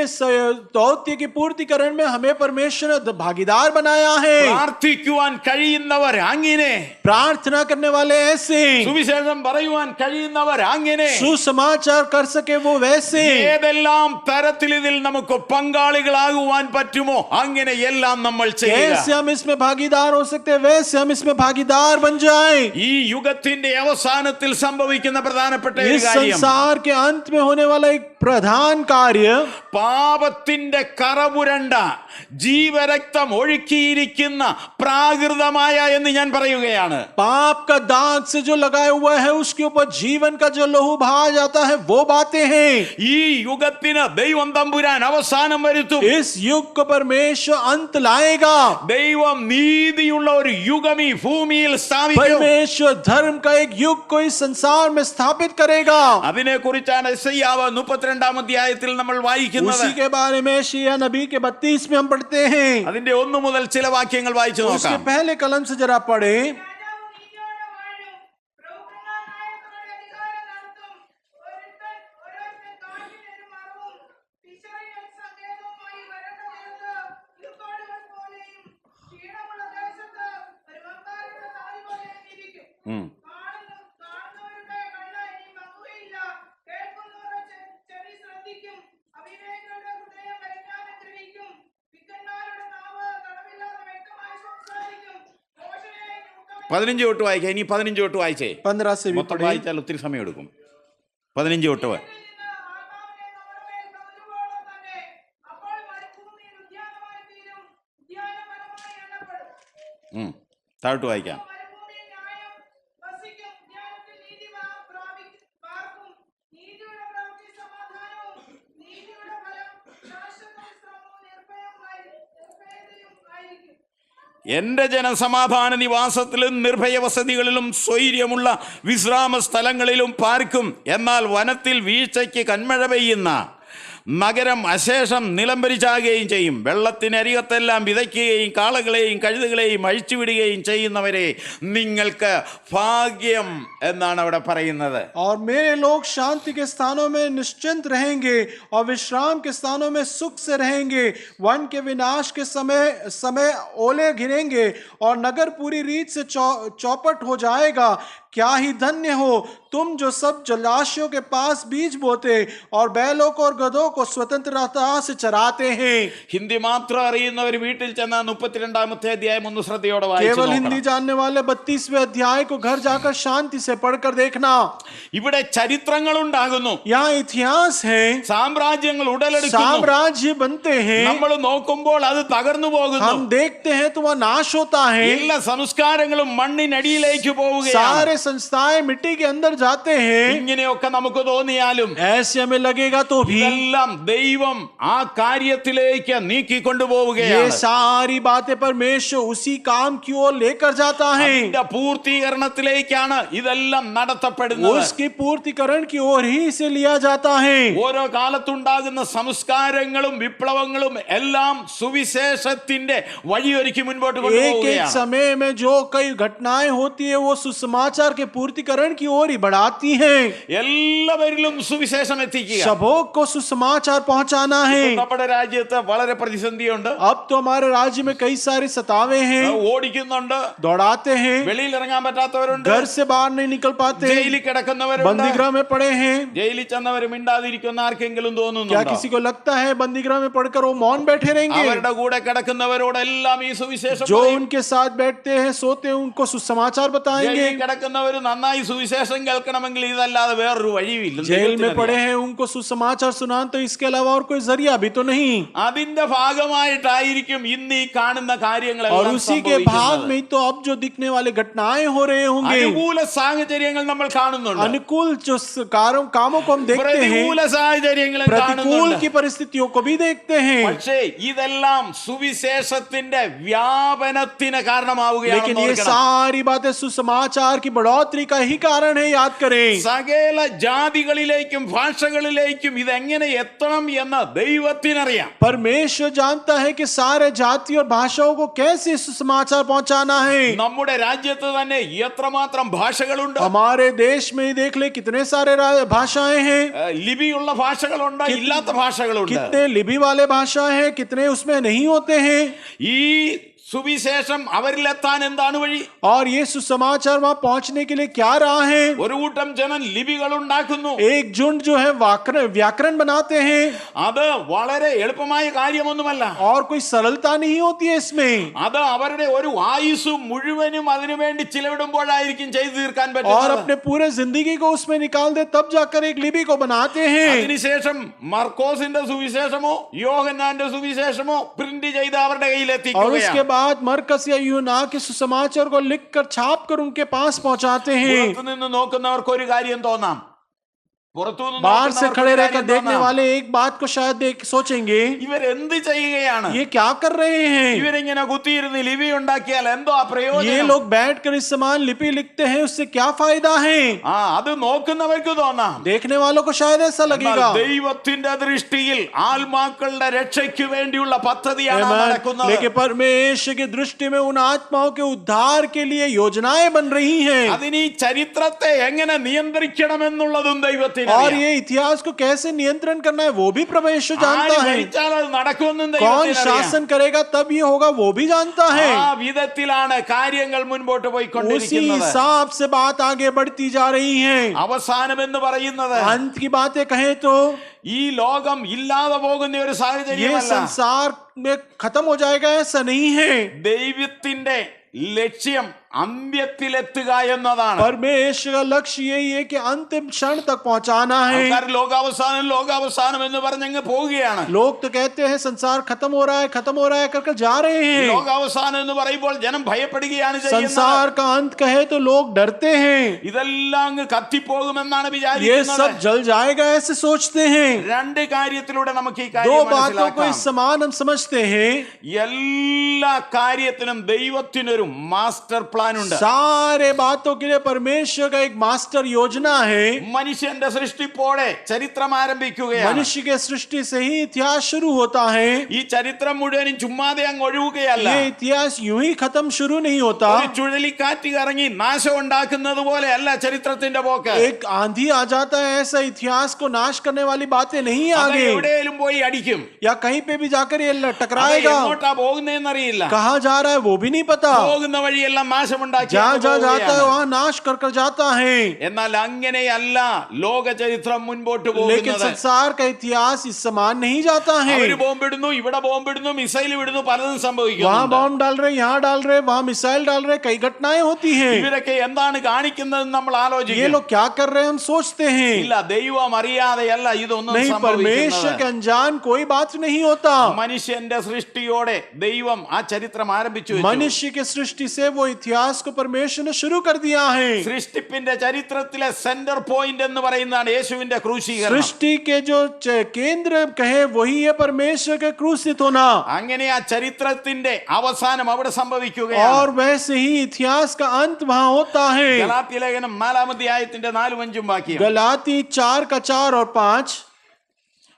दौत्य की पूर्तिकरण में हमें परमेश्वर ने भागीदार बनाया है. പ്രാർത്ഥിക്കുവാൻ കഴിയുന്നവർ അങ്ങനെ, प्रार्थना करने वाले ऐसे, സുവിശേഷം പറയുവാൻ കഴിയുന്നവർ അങ്ങനെ, सुसमाचार कर सके वो वैसे. ഏതെല്ലാം തരത്തിൽ ഇതിൽ നമുക്ക് പങ്കാളികളാകുവാൻ പറ്റുമോ അങ്ങനെ എല്ലാം നമ്മൾ ചെയ്യുക. कैसे हम इसमें भागीदार हो सकते हैं वैसे हम इसमें भागीदार बन जाएं. ഈ യുഗത്തിന്റെ അവസാനത്തിൽ സംഭവിക്കുന്ന പ്രധാനപ്പെട്ട ഒരു इस കാര്യം संसार के अंत में होने वाला एक प्रधान कार्य പാപത്തിന്റെ കറപുരണ്ട ജീവരക്തം ഒഴുക്കിയിരിക്കുന്ന പ്രാകൃതമായ എന്ന് ഞാൻ പറയുകയാണ്. पाप का दाग से जो लगाया हुआ है उसके ऊपर जीवन का जो लहू बहा जाता है वो बातें हैं. ഈ യുഗത്തിന് ദൈവം തമ്പുരാൻ അവസാനം വരുത്തും. इस युग को परमेश्वर अंत लाएगा. ദൈവം നീതിയുള്ള ഒരു യുഗം ഈ ഭൂമിയിൽ സ്ഥാപിക്കും. परमेश्वर धर्म का एक युग को इस संसार में स्थापित करेगा. അതിനെ കുറിച്ചാണ് യെശയ്യാവ് 32 അധ്യായത്തിൽ നമ്മൾ വായിക്കുന്നത്. उसी के बारे में यशायाह नबी के 32 में हम पढ़ते हैं. അതിന്റെ 1 മുതൽ ചില വാക്യങ്ങൾ വായിച്ചു उसके നോക്കാം. पहले कलम से जरा पढ़े. രാജാവ് നീതിയോടെ വാഴും. കാണുന്നവരുടെ കണ്ണ് ഇനി മങ്ങുകയില്ല, കേൾക്കുന്നവരുടെ ചെവി ശ്രദ്ധിക്കും, അവിവേകികളുടെ ഹൃദയം പരിജ്ഞാനം ഗ്രഹിക്കും, വിദ്വാന്മാരുടെ നാവ് തടവില്ലാതെ വ്യക്തമായി സംസാരിക്കും, ദോഷനെയും യുക്തമെയും 15 തൊട്ട് വായിക്കാം. ഇനി 15 തൊട്ട് വായിച്ചേ. 15 से भी മൊത്തം पढ़े। വായിച്ചാൽ ഒത്തിരി സമയം എടുക്കും. 15 തൊട്ട് നിന്ന് ആത്മാവിനെ നമ്മുടെ മേൽ പകരുവോളം തന്നെ അപ്പോൾ മരുഭൂമിയിൽ ഉദ്യാനമായി തീരും, ഉദ്യാനവനമായി എണ്ണപ്പെടും. താഴോട്ട് വായിക്കാം. മരുഭൂമിയിൽ ന്യായം വസിക്കും, ഉദ്യാനത്തിൽ നീതി പാർക്കും, നീതിയുടെ പ്രവൃത്തി സമാധാനവും നീതിയുടെ ഫലം ശാശ്വത വിശ്രമവും നിർഭയതയും ആയിരിക്കും. എന്റെ ജനസമാധാന നിവാസത്തിലും നിർഭയ വസതികളിലും സ്വൈര്യമുള്ള വിശ്രാമ സ്ഥലങ്ങളിലും പാർക്കും. എന്നാൽ വനത്തിൽ വീഴ്ചയ്ക്ക് കന്മഴ പെയ്യുന്ന നഗരം അശേഷം നിലംപരിച്ചാകുകയും ചെയ്യും. വെള്ളത്തിനരികത്തെല്ലാം വിതയ്ക്കുകയും കാളകളെയും കഴുതുകളെയും അഴിച്ചുവിടുകയും ചെയ്യുന്നവരെ നിങ്ങൾക്ക് ഭാഗ്യം എന്നാണ് അവിടെ പറയുന്നത്. और मेरे लोग शांति के स्थानों में निश्चिंत रहेंगे और विश्राम के स्थानों में सुख से रहेंगे। वन के विनाश के समय ओले गिरेंगे और नगर पूरी रीत से चौपट हो जाएगा। क्या ही धन्य हो तुम जो सब जलाशयों के पास बीज बोते और बैलों को और गधों को स्वतंत्रता से चराते हैं। ഹിന്ദി മാത്രം അറിയുന്നവർ വീട്ടിൽ ചെന്ന 32-ാമത്തെ അധ്യായം ഒന്ന് ശ്രദ്ധയോടെ केवल വായിച്ചു हिंदी जानने वाले 32वें अध्याय को घर जाकर शांति से पढ़कर देखना। ഇവിടെ ചരിത്രങ്ങൾ ഉണ്ടാകുന്നു, यहाँ इतिहास है, സാമ്രാജ്യങ്ങൾ ഉടലെടുക്കുന്നു. साम्राज्य बनते हैं, നമ്മൾ നോക്കുമ്പോൾ അത് തകർന്നു പോകുന്നു. हम देखते हैं तो वह नाश होता है। എല്ലാ സംസ്കാരങ്ങളും മണ്ണിനടിയിലേക്ക് പോവുകയാണ്. सारे संस्थाएं मिट्टी के अंदर जाते हैं। ഇങ്ങനെയൊക്കെ നമുക്ക് തോന്നിയാലും ऐसे हमें लगेगा तो भी ഇതെല്ലാം ദൈവം ആ കാര്യത്തിലേക്ക് നീക്കിക്കൊണ്ടുപോവുകയാണ്. ये सारी बातें परमेश्वर उसी काम की ओर लेकर जाता है। അതിന്റെ പൂർത്തീകരണത്തിലേക്കാണ് ഇതെല്ലാം നടത്തപ്പെടുന്നത്. उसकी पूर्तिकरण की ओर ही इसे लिया जाता है। ഓരോ കാലത്തുണ്ടാകുന്ന സംസ്കാരങ്ങളും വിപ്ലവങ്ങളും എല്ലാം സുവിശേഷത്തിന്റെ വഴിയൊരുക്കി മുൻപോട്ട് एक एक കൊണ്ടുപോവുകയാണ്. समय में जो कई घटनाएं होती है वो सुसमाचार के पूर्तिकरण की ओर ही बढ़ाती हैं। എല്ലാവരിലും സുവിശേഷം എത്തിക്കുക. सबों को सुसमाचार पहुंचाना है। നമ്മുടെ രാജ്യത്ത് വളരെ പ്രതിസന്ധിയുണ്ട്, अब तो हमारे राज्य में कई सारी सतावे हैं, ഓടിക്കുന്നുണ്ട്, दौड़ाते हैं, വെളിയിൽ ഇറങ്ങാൻ പറ്റാത്തവരുണ്ട്, घर से बाहर नहीं निकल पाते, ജയിലിൽ കിടക്കുന്നവരുണ്ട്. बंदीगृह में पड़े हैं। ജയിലിൽ ചെന്നവർ മിണ്ടാതിരിക്കുന്ന ആർക്കെങ്കിലും क्या തോന്നുന്നുണ്ടോ? किसी को लगता है बंदीगृह में पड़कर वो मौन बैठे रहेंगे? അവരുടെ കൂടെ കിടക്കുന്നവരോടെല്ലാം ഈ സുവിശേഷം जो പറയും. उनके साथ बैठते हैं सोते हैं उनको सुसमाचार बताएंगे। ജയിലിൽ കിടക്കുന്നവർ നന്നായി സുവിശേഷം കേൾക്കണമെങ്കിൽ ഇതല്ലാതെ വേറൊരു വഴിയില്ല. जेल में पड़े हैं उनको सुसमाचार सुनान तो इसके अलावा और कोई जरिया भी तो नहीं। അതിന്റെ ഭാഗമായിട്ടായിരിക്കും ഇന്ന് ഈ കാണുന്ന और കാര്യങ്ങളെല്ലാം उसी के भाग में ही तो अब जो दिखने वाले घटनाएं हो रहे होंगे। അനുകൂല സാഹചര്യങ്ങൾ നമ്മൾ കാണുന്നുണ്ട്, अनुकूल जो कामों को हम देखते हैं, പ്രതികൂല സാഹചര്യങ്ങൾ प्रतिकूल കാണുന്നുണ്ട്. की परिस्थितियों को भी देखते हैं। പക്ഷേ ഇതെല്ലാം സുവിശേഷത്തിന്റെ വ്യാപനത്തിന് കാരണമാവുകയാണ്. लेकिन ये सारी बातें सुसमाचार की बढ़ोतरी का ही कारण है, याद करें। സകല ജാതികളിലേക്കും ഭാഷകളിലേക്കും ഇതെങ്ങനെ എത്തണം എന്ന് ദൈവത്തിനറിയാം. परमेश्वर जानता है कि सारे जाति और भाषाओं को कैसे सुसमाचार पहुंचाना है। നമ്മുടെ രാജ്യത്ത് തന്നെ എത്രമാത്രം ഭാഷകളുണ്ട്. हमारे देश में ही देख ले कितने सारे भाषाएं हैं। ലിപിയുള്ള ഭാഷകളുണ്ട്, ഇല്ലാത്ത ഭാഷകളുണ്ട്. कितने लिपि वाले भाषा हैं, कितने उसमें नहीं होते हैं। ഈ സുവിശേഷം അവരിലെത്താൻ എന്താണ് വഴി? और ये सुसमाचार वहां पहुंचने के लिए क्या राह है? ഒരു കൂട്ടം ജനം ലിപികൾ ഉണ്ടാക്കുന്നു. एक झुंड जो है व्याकरण बनाते हैं। അത് വളരെ എളുപ്പമായ കാര്യമൊന്നുമല്ല. और कोई सरलता नहीं होती है इसमें। അത് അവരുടെ ഒരു ആയുസ് മുഴുവനും അതിനുവേണ്ടി ചിലവിടുമ്പോഴായിരിക്കും ചെയ്തു തീർക്കാൻ और പറ്റുന്നത്. अपने पूरे जिंदगी को उसमें निकाल दे तब जाकर एक लिपि को बनाते हैं। അതിനുശേഷം മർക്കോസിന്റെ സുവിശേഷമോ യോഹന്നാന്റെ സുവിശേഷമോ പ്രിന്റ് ചെയ്ത് അവരുടെ और उसके കയ്യിലെത്തിക്കുകയാണ്. बाद मरकस या यूना के सुसमाचार को लिखकर छाप कर उनके पास पहुंचाते हैं। പുറത്തുനിന്ന് നോക്കുന്നവർക്ക് ഒരു കാര്യം തോന്നാം, बाहर से खड़े रहकर देखने वाले एक बात को शायद देख सोचेंगे ഇവരെന്ത് ചെയ്യുകയാണ്? ये क्या कर रहे हैं? ഇവരിങ്ങനെ കുത്തിയിരുന്ന് ലിപി ഉണ്ടാക്കിയാൽ എന്തോ ആ ये പ്രയോജനം? लोग बैठकर इस समान लिपि लिखते हैं, उससे क्या फायदा है? അത് നോക്കുന്നവർക്ക് തോന്നാം. देखने वालों को शायद ऐसा എന്നാൽ लगेगा। ദൈവത്തിന്റെ ദൃഷ്ടിയിൽ ആത്മാക്കളുടെ രക്ഷയ്ക്ക് വേണ്ടിയുള്ള പദ്ധതിയാണ് Amen. നടക്കുന്നത്. लेकिन परमेश्वर की दृष्टि में उन आत्माओं के उद्धार के लिए योजनाएं बन रही हैं। അതിന് ഈ ചരിത്രത്തെ എങ്ങനെ നിയന്ത്രിക്കണമെന്നുള്ളതും ദൈവത്തിന് ദൈവത്തിന് और അറിയാം. ये इतिहास को कैसे नियंत्रण करना है वो भी प्रभु यीशु जानता ആര് है. ഭരിച്ചാൽ അത് നടക്കുമെന്നും कौन ദൈവത്തിന് അറിയാം. शासन करेगा तब ये होगा वो भी जानता है. ആ വിധത്തിലാണ് കാര്യങ്ങൾ മുൻപോട്ട് उसी പോയിക്കൊണ്ടിരിക്കുന്നത്. हिसाब से बात आगे बढ़ती जा रही है. അവസാനം എന്ന് പറയുന്നത് अंत की बातें कहें तो ഈ ലോകം ഇല്ലാതെ പോകുന്ന ഒരു ये സാഹചര്യമല്ല. संसार में खत्म हो जाएगा ऐसा नहीं है. ദൈവത്തിന്റെ ലക്ഷ്യം അന്ത്യത്തിലെത്തുക എന്നതാണ്. परमेश्वर का लक्ष्य यही है कि अंतिम क्षण तक पहुंचाना है. ആൾക്കാർ ലോകാവസാനം ലോകാവസാനം എന്ന് പറഞ്ഞങ്ങ് പോവുകയാണ്. लोग तो कहते हैं संसार खत्म हो रहा है कर जा रहे हैं. ലോകാവസാനം എന്ന് പറയുമ്പോൾ ജനം ഭയപ്പെടുകയാണ് ചെയ്യുന്നത്. संसार का अंत कहे तो लोग डरते हैं. ഇതെല്ലാം അങ്ങ് കത്തിപ്പോകുമെന്നാണ് ये വിചാരിക്കുന്നത്. सब जल जाएगा ऐसे सोचते हैं. രണ്ട് കാര്യത്തിലൂടെ നമുക്ക് ഈ दो കാര്യം बातों को മനസ്സിലാക്കാം. इस समान हम समझते हैं. എല്ലാ കാര്യത്തിനും ദൈവത്തിനൊരു മാസ്റ്റർ പ്ലാൻ ഉണ്ട്. सारे बातों के लिए परमेश्वर का एक मास्टर योजना है. മനുഷ്യന്റെ സൃഷ്ടിപ്പോടെ ചരിത്രം ആരംഭിക്കുകയാണ്. मनुष्य के सृष्टि से ही इतिहास शुरू होता है. ഈ ചരിത്രം മുഴുവനും ചുമ്മാതെ അങ്ങ് ഒഴുകുകയല്ല. ये इतिहास यूं ही खत्म शुरू नहीं होता. ഒരു ചുഴലിക്കാറ്റ് കറങ്ങി നാശം ഉണ്ടാക്കുന്നത് പോലെ അല്ല ചരിത്രത്തിന്റെ പോക്ക്. एक आंधी आ जाता है ऐसा इतिहास को नाश करने वाली बातें नहीं അത് आगे എവിടെയെങ്കിലും പോയി അടിക്കും. या कहीं पे भी जाकर ये അത് टकराएगा. എങ്ങോട്ടാ പോകുന്നതെന്നറിയില്ല. कहाँ जा रहा है वो भी नहीं पता. പോകുന്ന വഴിയെല്ലാം നാശമുണ്ടാക്കി जहाँ जहाँ जाता है പോവുകയാണ്. वहाँ नाश कर जाता है. എന്നാൽ അങ്ങനെയല്ല ലോക ചരിത്രം മുൻപോട്ട് लेकिन പോകുന്നത്. संसार का इतिहास इस समान नहीं जाता है. അവര് ബോംബിടുന്നു, ഇവിടെ ബോംബിടുന്നു, മിസൈൽ വിടുന്നു, പലതും वहाँ സംഭവിക്കുന്നു. बॉम्ब डाल रहे, यहाँ डाल रहे, वहाँ मिसाइल डाल रहे, कई घटनाएं होती हैं. ഇവരൊക്കെ എന്താണ് കാണിക്കുന്നതെന്ന് നമ്മൾ ये ആലോചിക്കും. लोग क्या कर रहे हैं हम सोचते हैं. ഇല്ല, ദൈവം അറിയാതെയല്ല ഇതൊന്നും नहीं, परमेश्वर के സംഭവിക്കുന്നത്. अनजान कोई बात नहीं होता. മനുഷ്യന്റെ സൃഷ്ടിയോടെ ദൈവം ആ ചരിത്രം ആരംഭിച്ചു വെച്ചു. मनुष्य के सृष्टि से वो इतिहास को परमेश्वर ने शुरू कर दिया है. സൃഷ്ടിപ്പിന്റെ ചരിത്രത്തിലെ സെന്റർ പോയിന്റ് എന്ന് പറയുന്നതാണ് യേശുവിന്റെ ക്രൂശീകരണം. सृष्टि के जो केंद्र कहे वही है परमेश्वर के क्रूसित होना. അങ്ങനെ ആ ചരിത്രത്തിന്റെ അവസാനം അവിടെ സംഭവിക്കുകയാണ്. और वैसे ही इतिहास का अंत वहां होता है. ഗലാത്യ ലേഖനം 4-ാം അധ്യായത്തിന്റെ 4-5 വാക്യം. गलाती 4 का 4 और 5.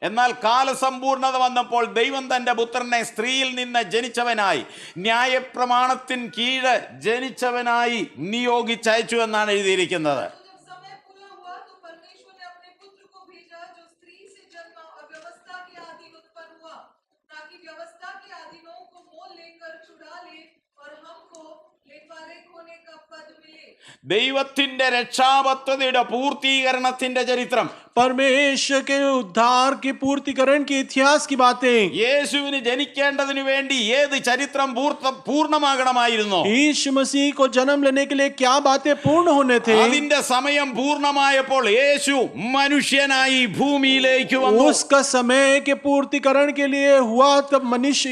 എന്നാൽ കാലസമ്പൂർണത വന്നപ്പോൾ ദൈവം തന്റെ പുത്രനെ സ്ത്രീയിൽ നിന്ന് ജനിച്ചവനായി ന്യായപ്രമാണത്തിന് കീഴ് ജനിച്ചവനായി നിയോഗിച്ചയച്ചു എന്നാണ് എഴുതിയിരിക്കുന്നത്. जब समय पूरा हुआ तो परमेश्वर ने अपने पुत्र को भेजा जो स्त्री से जन्मा और व्यवस्था के अधीन उत्पन्न हुआ ताकि व्यवस्था के अधीनों को मोल लेकर छुड़ा ले और हमको लेखपालेख होने का पद मिले. ദൈവത്തിന്റെ രക്ഷാപദ്ധതിയുടെ പൂർത്തീകരണത്തിന്റെ ചരിത്രം, परमेश्वर के उद्धार के पूर्तिकरण के इतिहास की बातें. യേശുവിന് ജനിക്കേണ്ടതിനു വേണ്ടി ഏത് ചരിത്രം പൂർണ്ണമാകണമായിരുന്നു? यीशु मसीह को जन्म लेने के लिए क्या बातें पूर्ण होने थे. അതിന്റെ സമയം പൂർണ്ണമായപ്പോൾ യേശു മനുഷ്യനായി ഭൂമിയിലേക്ക് വന്നു. उसका समय के पूर्तिकरण के लिए हुआ तब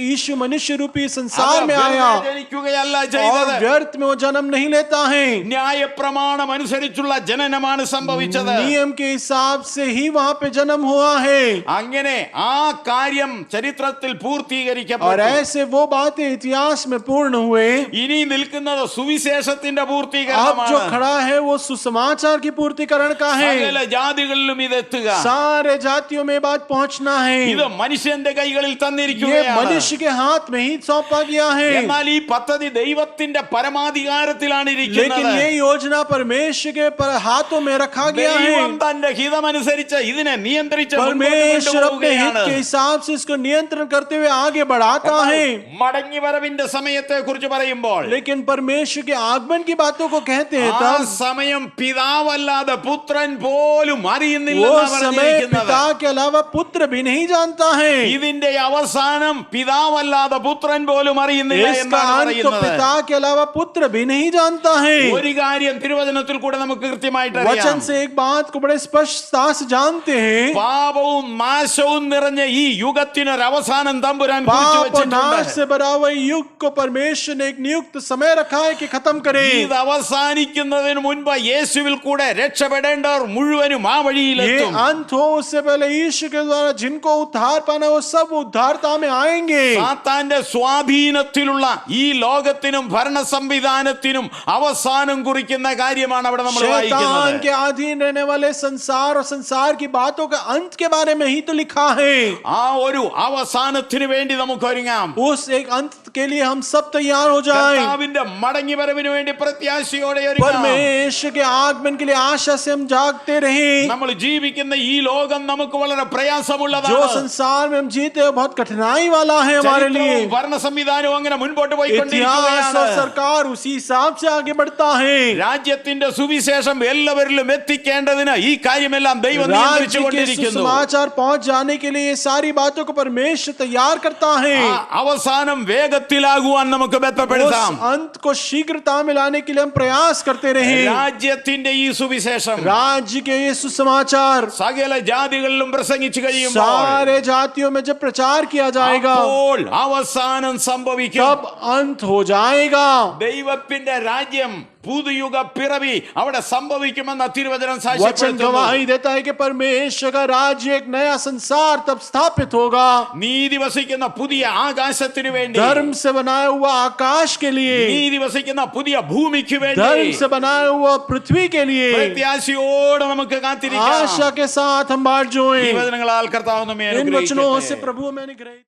यीशु मनुष्य रूपी संसार में आया. ജനിക്കുകയല്ല और ചെയ്തത്. व्यर्थ में वो जन्म नहीं लेता है. ന്യായപ്രമാണം അനുസരിച്ചുള്ള ജനനമാണ് സംഭവിച്ചത്. नियम के हिसाब से ही वहां पे जन्म हुआ है. അങ്ങനെ ആ കാര്യം ചരിത്രത്തിൽ और പൂർത്തീകരിക്കപ്പെട്ടു. ऐसे वो बातें इतिहास में पूर्ण हुए. ഇനി നിൽക്കുന്നത് സുവിശേഷത്തിന്റെ अब जो പൂർത്തീകരണമാണ്. खड़ा है वो सुसमाचार की पूर्तिकरण का है. സകല ജാതികളിലും ഇതെത്തുക. सारे जातियों में बात पहुंचना है. ഇത് മനുഷ്യന്റെ കൈകളിൽ ये തന്നിരിക്കുകയാണ്. मनुष्य के हाथ में ही सौंपा गया है. എന്നാൽ ഈ പദ്ധതി ദൈവത്തിന്റെ പരമാധികാരത്തിലാണ് लेकिन ഇരിക്കുന്നത്. ये योजना परमेश्वर के हाथों में रखा गया है. ദൈവം തന്റെ ഹിതമനുസരിച്ച് ഇതിനെ നിയന്ത്രിച്ച് परमेश्वर अपने हित के हिसाब से इसको नियंत्रण करते हुए आगे बढ़ाता है. മടങ്ങി വരവിന്റെ സമയത്തെ കുറിച്ച് പറയുമ്പോൾ लेकिन परमेश्वर के आगमन की बातों को कहते हैं ആ तब സമയം പിതാവല്ലാതെ പുത്രൻ പോലും वो അറിയുന്നില്ലെന്നാണ് समय പറഞ്ഞിരിക്കുന്നത്. पिता के अलावा पुत्र भी नहीं जानता है. ഇതിന്റെ അവസാനം പിതാവല്ലാതെ പുത്രൻ പോലും അറിയുന്നില്ല इसका എന്നാണ് अंत तो പറയുന്നത്. पिता के अलावा पुत्र भी नहीं जानता है. ഒരു കാര്യം തിരുവചനത്തിൽ കൂടെ നമുക്ക് കൃത്യമായിട്ട് वचन അറിയാം. से एक बात को बड़े स्पष्टता से जानते हैं. പാപവും നാശവും നിറഞ്ഞ ഈ യുഗത്തിനൊരു അവസാനം തമ്പുരാൻ കുറിച്ച് पाप और വെച്ചിട്ടുണ്ട്. नाश से भरा हुआ युग को परमेश्वर ने एक नियुक्त समय रखा है कि खत्म करे. ഇത് അവസാനിക്കുന്നതിന് മുൻപ് യേശുവിൽ കൂടെ രക്ഷപ്പെടേണ്ടവർ മുഴുവനും ആ ये വഴിയിലെത്തും. अंत हो उससे पहले यीशु के द्वारा जिनको उद्धार पाना वो सब उद्धारता में आएंगे. സാത്താന്റെ സ്വാധീനത്തിലുള്ള ഈ ലോകത്തിനും ഭരണ സംവിധാനത്തിനും അവസാനം കുറിക്കുന്ന കാര്യമാണ് അവിടെ നമ്മൾ शैतान വായിക്കുന്നത്. के अधीन रहने वाले संसार और संसार की बातों के अंत के बारे में ही तो लिखा है। ആ ഒരു അവസാനത്തിന് വേണ്ടി നമുക്ക് ഒരുങ്ങാം. उस एक अंत के लिए हम सब तैयार हो जाएं। കർത്താവിന്റെ മടങ്ങി വരവിന് വേണ്ടി പ്രത്യാശയോടെ ഒരുങ്ങാം. परमेश्वर के आगमन के लिए आशा से हम जागते रहें। നമ്മൾ ജീവിക്കുന്ന ഈ ലോകം നമുക്ക് വളരെ जो പ്രയാസമുള്ളതാണ്. संसार में हम जीते हैं बहुत कठिनाई वाला है हमारे लिए। ചരിത്രവും ഭരണ സംവിധാനവും അങ്ങനെ മുൻപോട്ട് इतिहास പോയിക്കൊണ്ടിരിക്കുകയാണ്. और सरकार उसी हिसाब से आगे बढ़ता है। രാജ്യത്തിന്റെ സുവിശേഷം എല്ലാവരിലും എത്തിക്കേണ്ടതിന് ഈ കാര്യമെല്ലാം ദൈവം राज्य के നിയന്ത്രിച്ചുകൊണ്ടിരിക്കുന്നു. सुसमाचार पहुंच जाने के लिए ये सारी बातों को परमेश्वर तैयार करता है। ആ അവസാനം വേഗത്തിലാകുവാൻ നമുക്ക് उस ബന്ധപ്പെടുത്താം. अंत को शीघ्रता में लाने के लिए हम प्रयास करते रहें। രാജ്യത്തിന്റെ ഈ സുവിശേഷം राज्य के ये सुसमाचार സകല ജാതികളിലും പ്രസംഗിച്ചു കഴിയുമ്പോൾ सारे जातियों में जब प्रचार किया जाएगा അപ്പോൾ അവസാനം സംഭവിക്കും. तब अंत हो जाएगा। ദൈവത്തിന്റെ രാജ്യം പുതുയുഗ പിറവി അവിടെ സംഭവിക്കുമെന്ന തിരുവചനം वचन സാക്ഷ്യപ്പെടുത്തുന്നു. गवाही देता है कि परमेश्वर का राज्य एक नया संसार तब स्थापित होगा। നീതി വസിക്കുന്ന പുതിയ ആകാശത്തിനു വേണ്ടി, धर्म से बनाया हुआ आकाश के लिए, നീതി വസിക്കുന്ന പുതിയ ഭൂമിക്ക് വേണ്ടി धर्म से बनाया हुआ पृथ्वी के लिए പ്രത്യാശയോടെ നമുക്ക് കാത്തിരിക്കാം. आशा के साथ हम बाट ഈ जोएं। വചനങ്ങളാൽ കർത്താവ് നമ്മെ इन वचनों से അനുഗ്രഹിക്കട്ടെ. प्रभु में अनुग्रह